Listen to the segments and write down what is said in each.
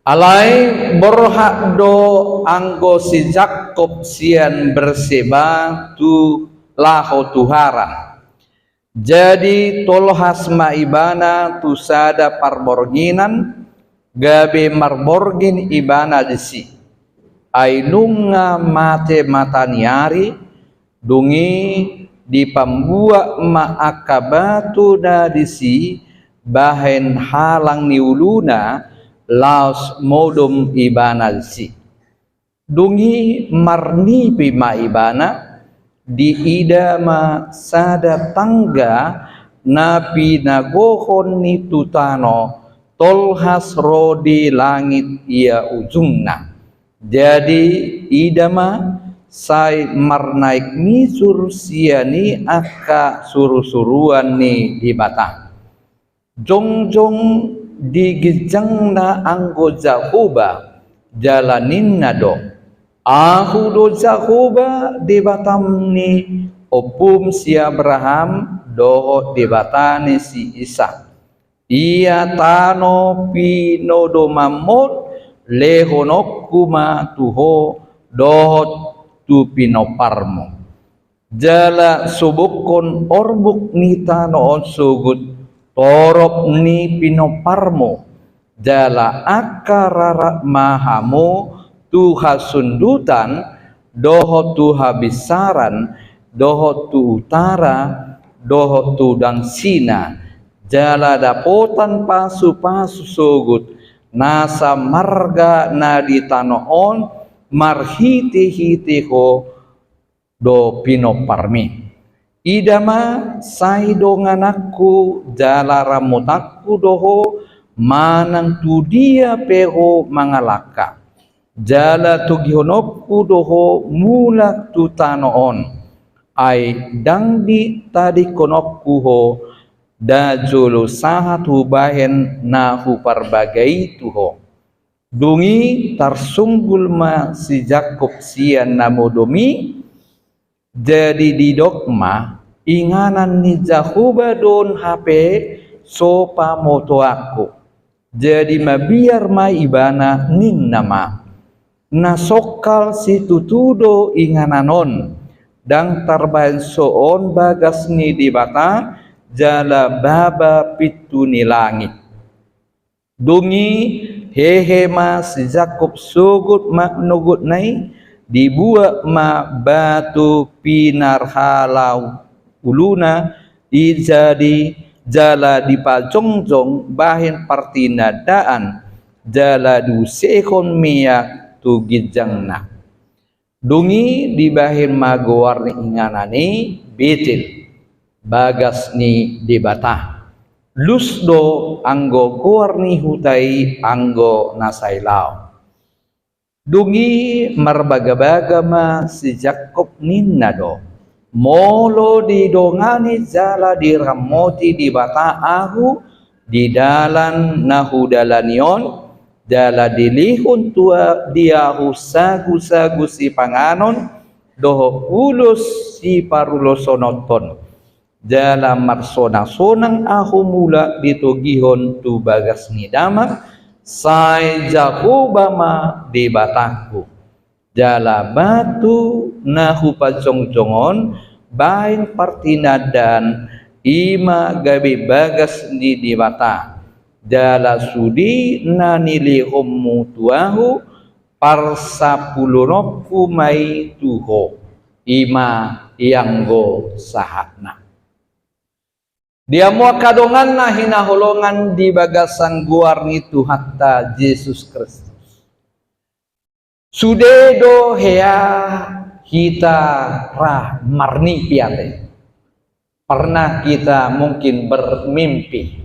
Alai berhak do anggo si Jakob sian berseba tu laho tuharan. Jadi tolohas maibana tu sada parborginan gabe marborgin ibana desi. Ainunga mate mataniari dungi di pambua maakabatu da disi bahen halang niuluna laos modum ibana desi. Dungi marni pima ibana di idama sada tangga napi nagohon ni tutano tolhas rodi langit ia ujungna. Jadi idama sai marnaik misur siani aka suru-suruan ni di batang jongjong digijangna anggo jahuba jalanin nado aku do jahuba di batam ni opum si Abraham doho di batane si Isa ia tano pinodo mamot lehonokuma tuho dohot tu pinoparmo jala subukon orbuk ni tano sugut torok ni pinoparmo jala akarara mahamu tuha sundutan doho tuha bisaran doho tu utara doho tu dangsina jala dapotan pasu-pasu sugut nasa marga nadi tanoon marhiti-hiti ho do pinoparmi idama sai donganakku jala ramutakku doho manang tu dia peho mangalaka jala tugihonokku doho mulak tu tanoon ai dangdi tadi konokku ho da jolo sahat hubahen nahu parbagai tuho dungi tarsunggul ma si Jakob sian namodomi jadi di dokma inganan ni Jahuba don HP sopa moto aku jadi mabiar ma ibana nin nama nasokal si tutudo ingananon dang tarbain soon bagas ni di bata jala baba pitu ni langit dungi hehe ma si Jakob sugut ma nugut nai dibuat ma batu pinar halau uluna ijadi jala dipajongjong bahin partinadaan jala dusekon miyak tu gijangna dungi dibahin magowarni inganani betil bagas ni dibata lusdo anggo gowarni hutai anggo nasailau dungi marbaga-baga ma si Jakob ninnado molo didongani jala diramoti dibata ahu di dalan nahu dalanion jala dilihun tua diahu sagu-sagu si panganon doho ulus si parulosonoton jala marsonang-sonang ahu mula ditugihon tu bagas ni damak sai Jahuba ma di bataku jala batu nahu pajongjongon bain partinadan ima gabi bagas di bata jala sudi nanili hommu tuahu parsapulunokku mai tuho ima ianggo sahatna dia mua kadongan na hinaholongan di bagasan guarni tu hatta Yesus Kristus. Sudedo hea kita rah marni piate. Pernah kita mungkin bermimpi.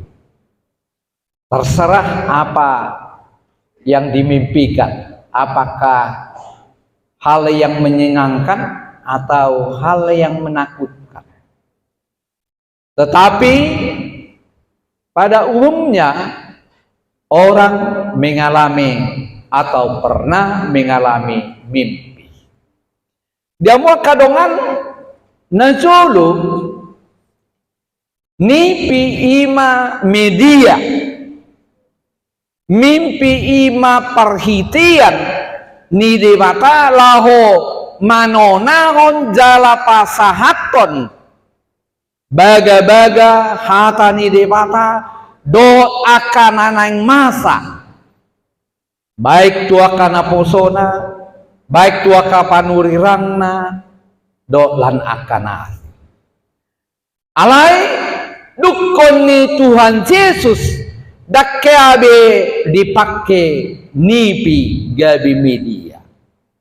Terserah apa yang dimimpikan. Apakah hal yang menyenangkan atau hal yang menakutkan. Tetapi pada umumnya orang mengalami atau pernah mengalami mimpi. Dia mau kadongan najulu nipi ima media mimpi ima perhitian ni dewata laho manonahon jala pasahaton baga-baga hata ni dewata do akan anang masa baik tua kana posona baik tua kapanurirangna do lan akana alai dukon ni Tuhan Yesus dakkeabe dipakai nipi gabi media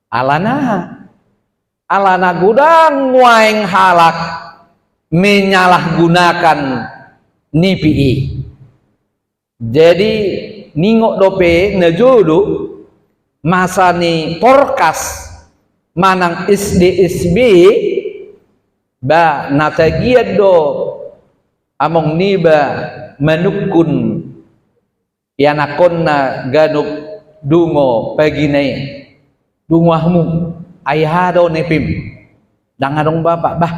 alana gudang waeng halak menyalahgunakan nipi jadi ningok dope nejodo masa ni porkas manang SDSB ba natagiat do among niba menukun yanakonna ganuk dungo paginay dungwahmu ayahado nepim dangadong bapak bah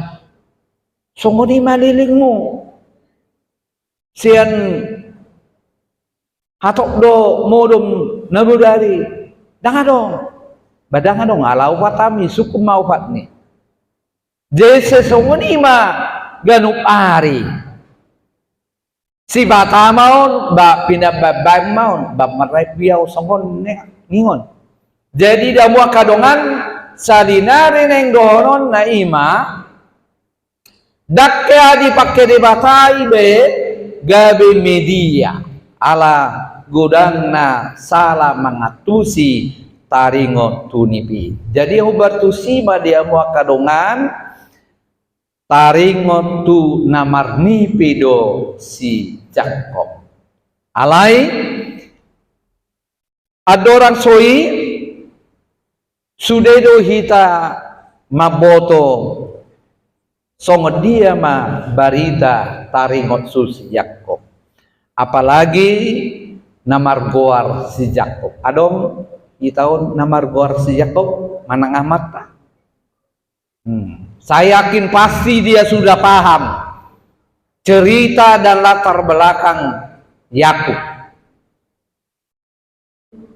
songo ni maliling mo sian hatok do modom nabudari dangadong badangadong alaw patami sukum maufat ni jese songo ni ma ganuk ari si bata maun ba pinababang maun ba maray piyaw songon ningon jadi damua kadongan salinari neng dohonon na ima dakke adi pakke de batai be gabe media ala godang na salah mangatusi taringo tunipi jadi hubartusi ma dia mua kadongan taringon tu namarni pedo si Jakob alai adoran soi sudedo hita maboto songo dia ma barita taringot su si Jakob apalagi namargoar si Jakob adong itaon namargoar si Jakob manang amat saya yakin pasti dia sudah paham cerita dan latar belakang Yakub.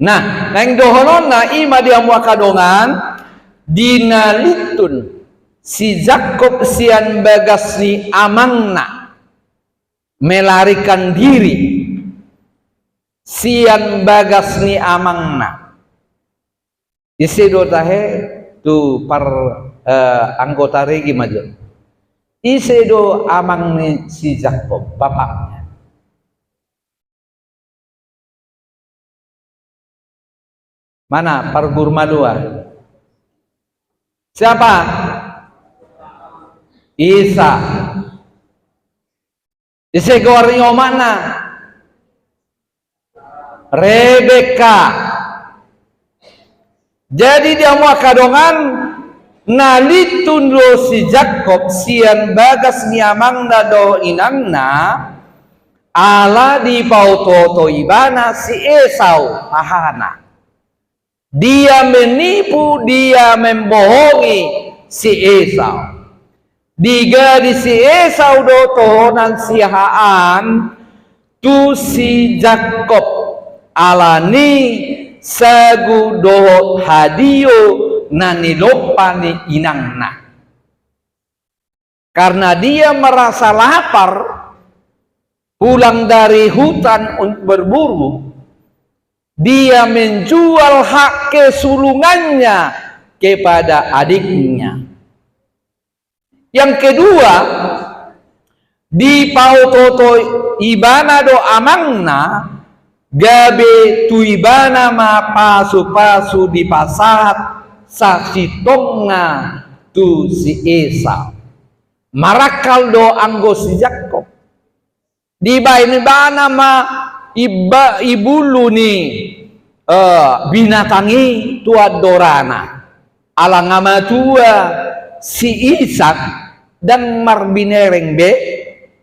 Nah, nang dohonon na ima dia mua kadongan dinalitun si Jakob sian bagas ni amangna melarikan diri sian bagas ni amangna isi do tahe tu par anggota regi maju isedo amang ni si Jakob bapaknya mana pargur madua siapa Isa ise gornyo mana Rebeka jadi dia mau kadongan nalitun lo si Jakob sian bagas niamang do inangna ala di pautoto ibana si Esau ahana dia menipu dia membohongi si Esau diga di si Esau do tohonan si haan tu si Jakob alani sagu do hadio nani lopani inangna karena dia merasa lapar pulang dari hutan untuk berburu dia menjual hak kesulungannya kepada adiknya yang kedua di pautoto ibana do amangna gabe tu ibana ma pasu-pasu di pasat saksitonga tu si Esau marakal do anggo si Jakob di baini bana ma ibulu ni binatangi tua dorana alangama tua si Ishak dan marbinereng be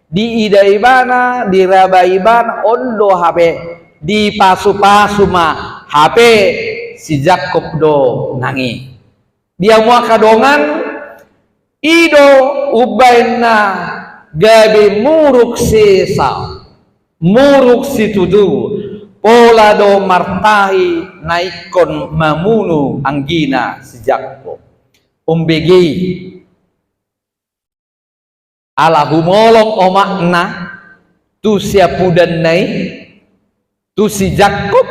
di ida ibana di raba ibana ondo habe di pasu-pasu ma HP si Jakob do nangi dia mua kadongan ido ubaina gabe muruk si Esau muruk si tudu pola do martahi naikon mamunu anggina sejakko umbegi ala humolong o makna tu siapudan nai tu si Jakob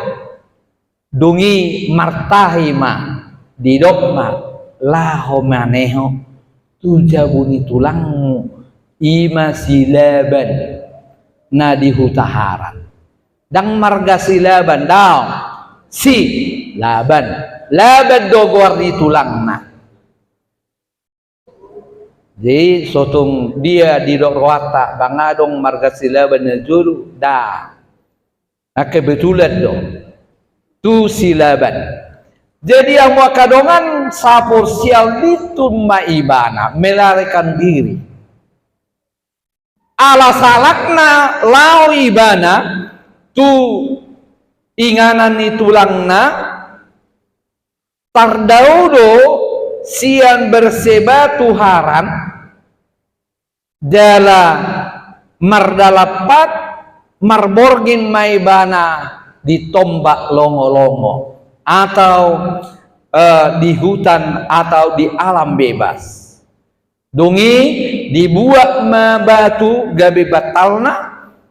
dungi martahi ma didok ma laho maneho tu jabuni tulangmu ima silaban na dihutaharan dang marga silaban daw si laban dogor di tulangna. Jadi sotong dia di dorwata bangadong marga silaban na juru dah kebetulan dong tu silaban. Jadi yang wakadongan sapor sial ditun maibana melarikan diri ala salakna lau ibana tu inganan ni tulangna tardaudo sian berseba tuharan jala mardalapat marborgin maibana ditombak longo-longo atau di hutan atau di alam bebas dungi dibuat ma batu gabe batalna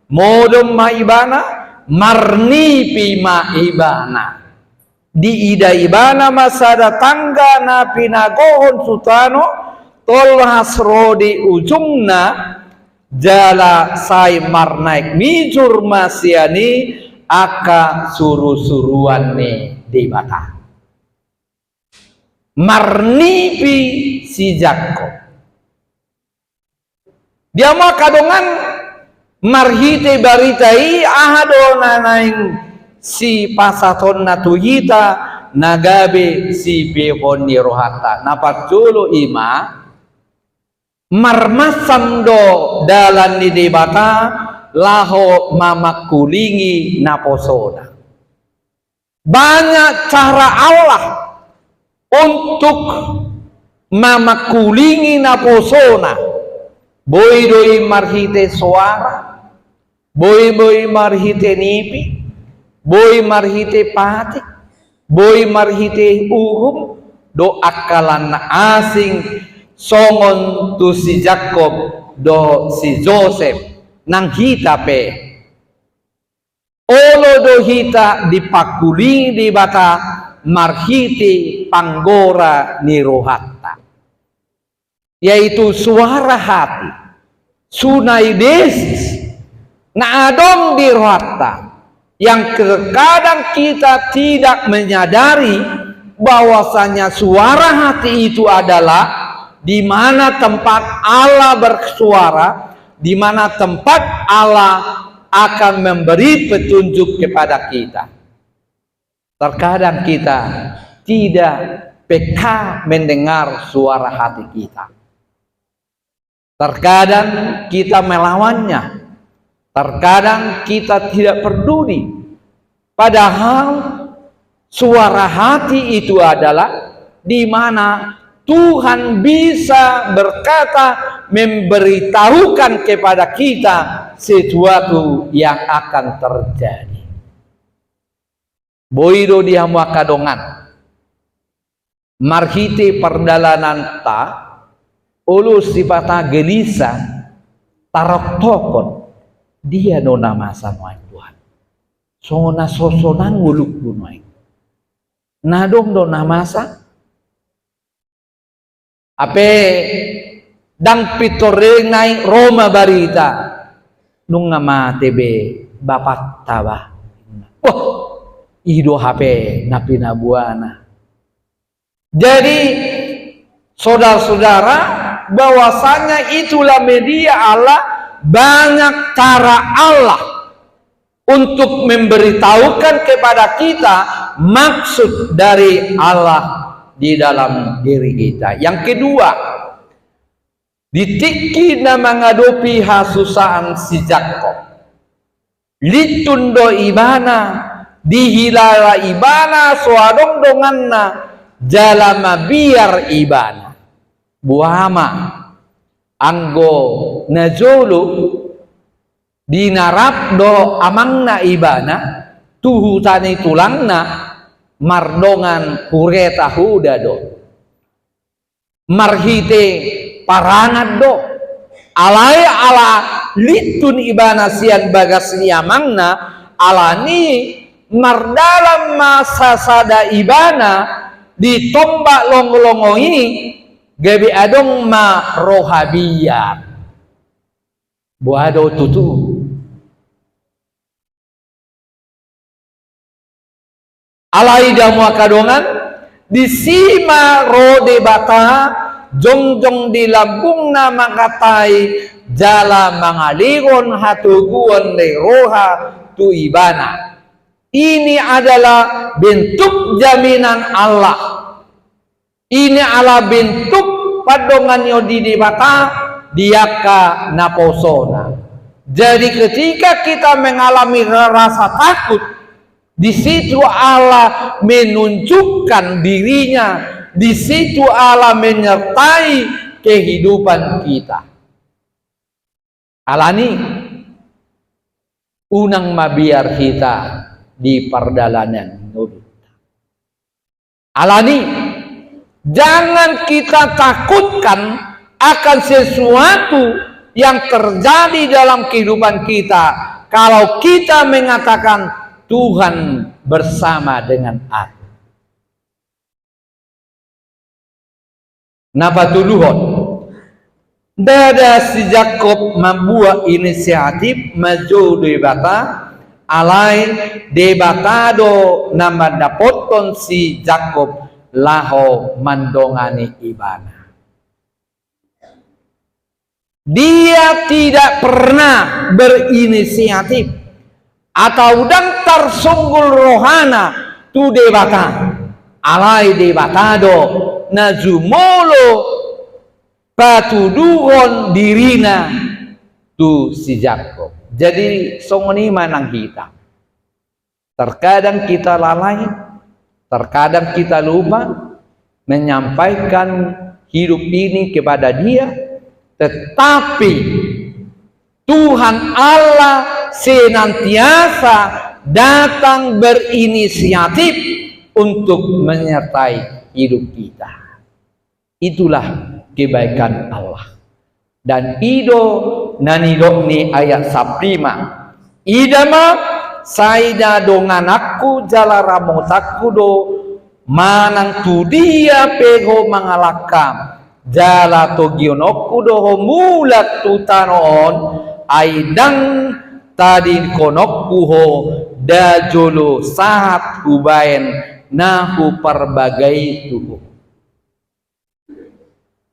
modom maibana marnipi maibana di ida ibana masada tangga na pinagohon sutano tol hasro di ujungna jala sai marnaik mijur masiani aka suru-suruan nih di bata marnipi si Jakob dia mah kadongan marhite baritai ahado nanaing si pasaton natuyita nagabe si pehon ni rohata napat julu ima marmasam do dalan ni debata laho mamakulingi naposona. Banyak cara Allah untuk mamakulingi naposona. Boy doi marhite suara, boy marhite nipi, boy marhite pati, boy marhite uhum, do akalan asing songon tu si Jakob do si Joseph nang hita pe olo do hita dipakuli di bata marhiti panggora nirohatta yaitu suara hati sunai desis na adong di rohatta yang terkadang kita tidak menyadari bahwasanya suara hati itu adalah di mana tempat Allah bersuara, di mana tempat Allah akan memberi petunjuk kepada kita. Terkadang kita tidak peka mendengar suara hati kita. Terkadang kita melawannya. Terkadang kita tidak peduli. Padahal suara hati itu adalah di mana Tuhan bisa berkata memberitahukan kepada kita sesuatu yang akan terjadi. Boido dia muakadongan marhite perdalanan ta ulus sipata gelisah tarok tokon dia nona masa noai Tuhan sona sosonan nguluk noai nadong dona masa ape dang pitore nai Roma barita nung ngama tebe bapak tabah wah ido HP napina buana. Jadi saudara-saudara bahwasanya itulah media Allah, banyak cara Allah untuk memberitahukan kepada kita maksud dari Allah di dalam diri kita. Yang kedua, ditiki na menghadapi hasusan si Jakob. Litundo ibana, dihilala ibana, suadong donganna, jalama biar ibana. Buama, anggo najolu, dinarap do amangna ibana, tuhu tani tulangna mardongan hureta hudado marhite parangat do alai ala litun ibana sian bagas niamangna alani mardalam masa sada ibana ditombak longo-longo ini gabi adong ma rohabiyat buado tutu alai damu akadongan disima rode bata jongjong di lambungna makatai jala mangaligon hatuguan de roha tu ibana. Ini adalah bentuk jaminan Allah. Ini adalah bentuk padongan yodi di bata diaka naposona. Jadi ketika kita mengalami rasa takut, di situ Allah menunjukkan dirinya, di situ Allah menyertai kehidupan kita. Alani unang mabiar kita di perdalanan. Alani, jangan kita takutkan akan sesuatu yang terjadi dalam kehidupan kita kalau kita mengatakan Tuhan bersama dengan aku. Napa tuluhon? Dada si Jakob membuat inisiatif maju di bata alai debatado nama dapoton si Jakob laho mandongani ibana. Dia tidak pernah berinisiatif atau dan tersunggul rohana tu debata alai debatado nazumolo patuduhon dirina tu si Jakob. Jadi songoni manang kita. Terkadang kita lalai, terkadang kita lupa menyampaikan hidup ini kepada dia, tetapi Tuhan Allah senantiasa datang berinisiatif untuk menyertai hidup kita. Itulah kebaikan Allah. Dan ido nanidokni ayat 15 idama saida donganakku jala ramotakku do manang tu dia pego mangalakam jala togionokku do mulat tutanon aidang tadi konokku ho dajolo saat ubaen nahu perbagai tubuh.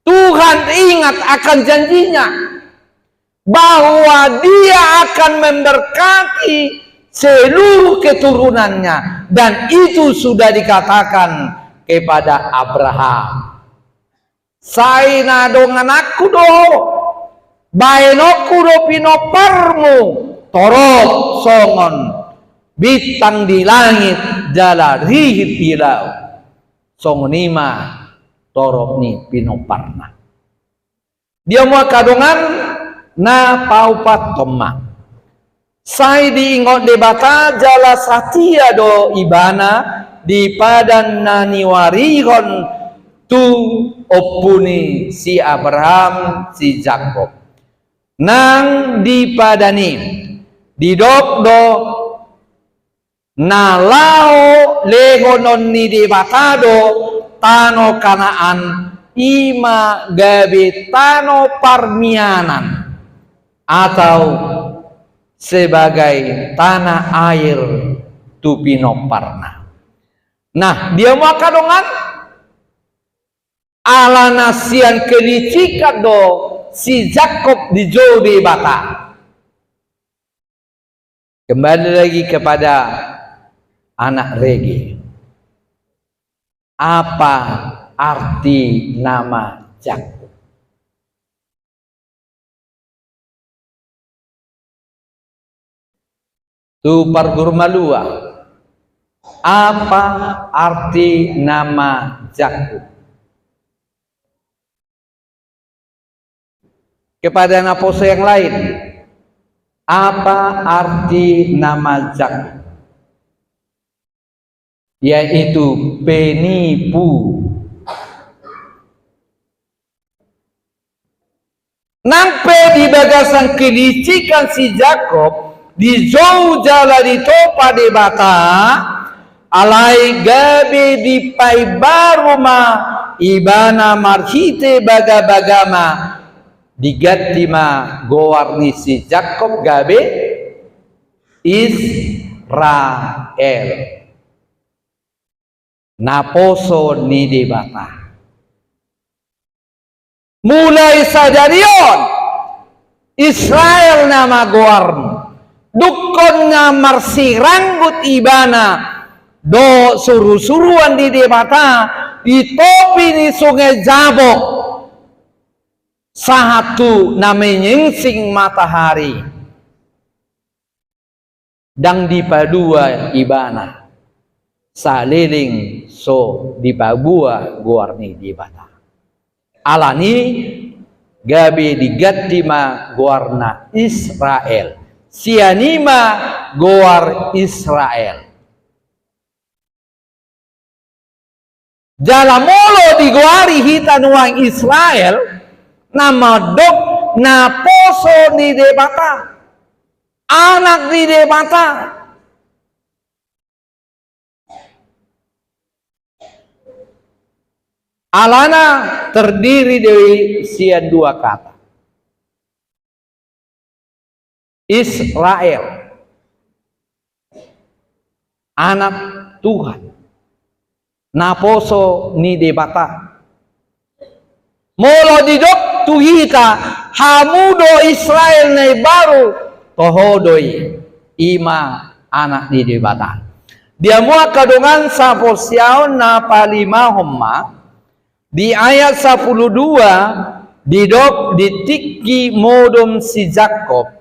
Tuhan ingat akan janjinya bahwa dia akan memberkati seluruh keturunannya, dan itu sudah dikatakan kepada Abraham. Saina dongan aku do baenoku do pinoparmu torok songon bintang di langit jala rihit pilau songonima torok ni pinoparna. Dia mau kadongan na paupat toma. Sai diingot debata jala satia do ibana di padan nani warihon tu opuni si Abraham si Jakob. Nang di padani di dok do na lao lehonon ni debata do tano Kanaan ima gabi tano parmianan atau sebagai tanah air tupinoparna. Nah, dia mau kadongan ala nasian kelicikat do si Jakob di jodi bata. Kembali lagi kepada anak Regi. Apa arti nama Jakob? Tu pargurmalua. Apa arti nama Jakob? Kepada naposo yang lain, apa arti nama Jakob? yaitu penipu. Nampe di bagasan kelicikan si Jakob di jauh jala di topa de bata alai gabe di pai baruma ibana marhite baga-bagama digatima gowarni si Jakob gabe Israel naposo ni de bata. Mulai sadarion Israel nama goarn dukonna marsi ranggut ibana do suruh-suruan di debata di topi ni sungai Jabok satu namenyingsing matahari dang dipadua ibana saliling so dipabua goarni di bata alani gabe digatima goarna Israel sianima goar Israel jalamolo digoari hitan uang Israel nama dok na poso ni debata anak di debata alana terdiri dari sian dua kata Israel anak Tuhan naposo ni debata molo didok tuhita hamudo Israel nei baru tohodoi ima anak ni debata dia mua kadongan saposiaon na palima homma di ayat 12 didok ditiki modom si Jakob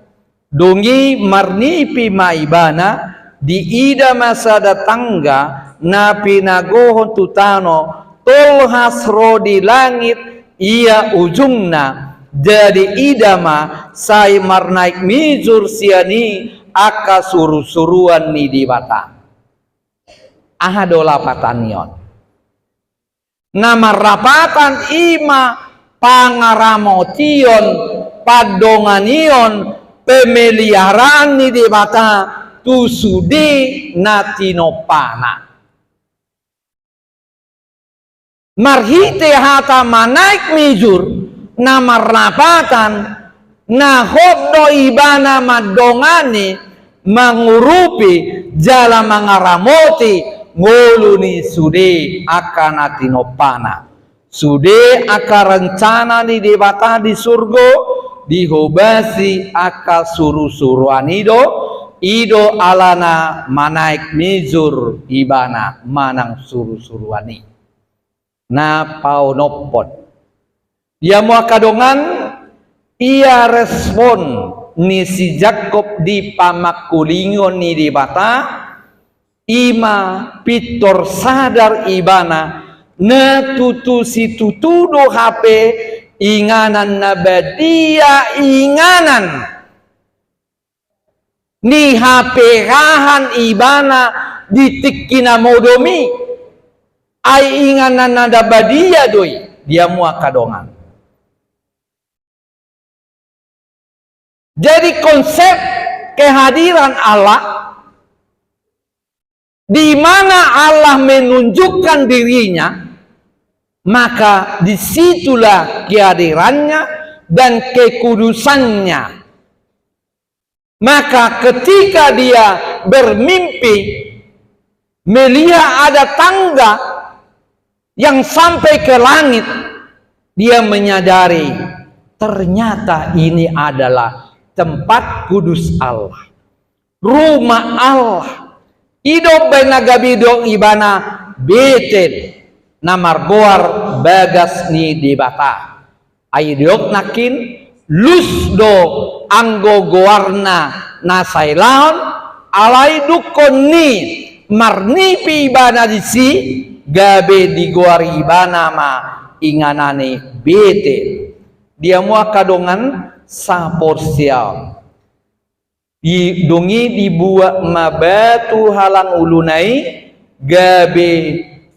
dongi marnipi maibana di ida masa datangga na pinagohon tutano tol hasro di langit ia ujungna jadi idama sai marnaik mijur siani aka suruh-suruan ni di bata ahadola patanion nama rapatan ima pangaramotion padonganion pemeliharaan ni di bata tusudi natinopana marhite hata manaik mijur nama rapatan na hoddo ibana madongani mangurupi jala mangaramoti ngoluni sude akan atinopana sude akan rencana ni debata di surgo dihobasi akan suruh-suruhan ido alana manaik mijur ibana manang suruh-suruhani na paunopon ia mua kadongan ia respon ni si Jakob di pamakulingon ni debata ima pitor sadar ibana na tutu si tutudo HP inganan na badia inganan ni HP rahan ibana ditikina modomi ai inganan nada badia doi dia mua kadongan jadi konsep kehadiran Allah di mana Allah menunjukkan dirinya, maka disitulah kehadirannya dan kekudusannya. Maka ketika dia bermimpi melihat ada tangga yang sampai ke langit, dia menyadari ternyata ini adalah tempat kudus Allah, rumah Allah. Ido benagabidong ibana Betel namar goar bagas ni debata aidok nakin lusdo anggo goarna nasailaon alai dukon ni marnipi ibana disi gabe di goar ibana ma inganane Betel dia mua kadongan saporsial dongi dibuat mabatu halang ulunai gabe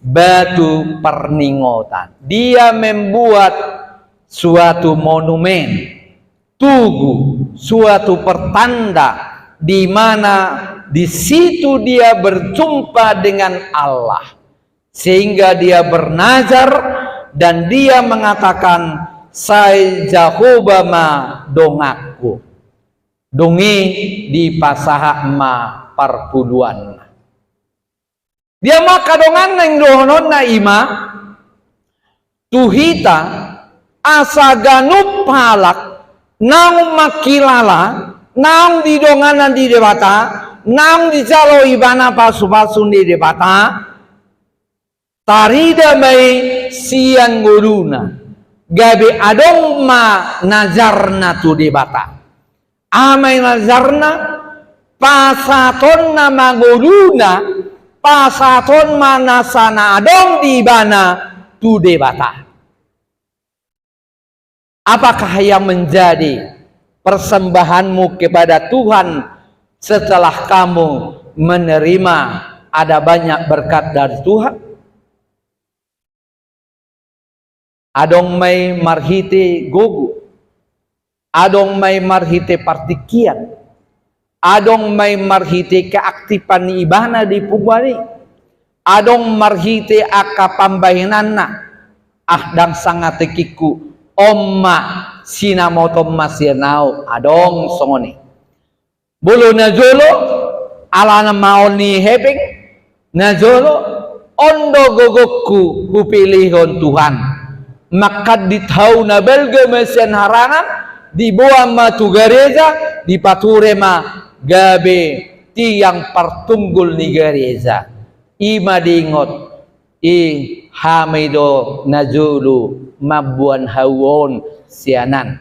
batu perningotan. Dia membuat suatu monumen, tugu, suatu pertanda di mana di situ dia berjumpa dengan Allah, sehingga dia bernazar dan dia mengatakan, saya Jehovah ma dongakku dongi di pasaha ma parpuluan. Dia maka dongan neng dohonon na ima tuhita asa ganup halak nang makilala nang di donganan di debata nang di calo ibana pasu-pasu di debata tarida mai siang guruna gabe adong ma nazarna tu debata amai nazarna pasaton nama guruna pasaton manasana adong di bana tu debata. Apakah yang menjadi persembahanmu kepada Tuhan setelah kamu menerima ada banyak berkat dari Tuhan? Adong may marhite gogo, adong may marhite partikian, adong may marhite keaktifan ni ibana di pubari, adong marhite akapambahinanna, ahdang sangatekiku omma sinamotom masianao adong songoni. Bulu najolo ala na maon ni hebing najolo ondo gogokku kupilihon Tuhan. Maka ditau na belga mesian harangan dibawa ma tu gereja dipature ma gabe tiang pertunggul ni gereja ima diingot i hamido najulu mabuan hawon sianan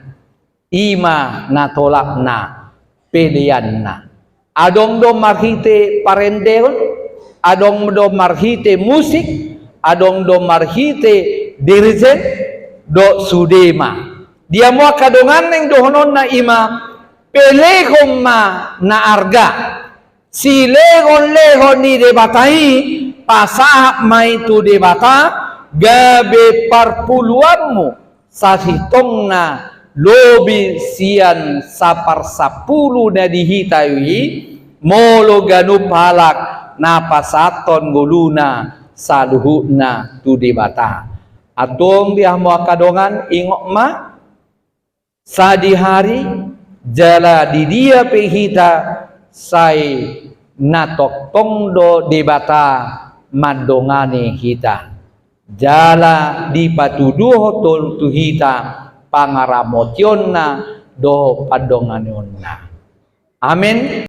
ima natolak na pilihan na adong do marhite parendeon adong do marhite musik adong do marhite dirjen do sudema dia mau kadongan neng dohonon na ima pelehom ma na arga si legon ni debatai pasah mai tu debata gabe parpuluanmu sahitong na lobi sian sapar sapulu na dihitawi molo ganup halak na pasaton guluna saluhu na tu debata. Atong dia mau kadongan ingok ma sadi hari jala di dia pehita sai natok tongdo debata madongane hita jala di patuduh tol tuhita pangaramotionna do padongane onna. Amin.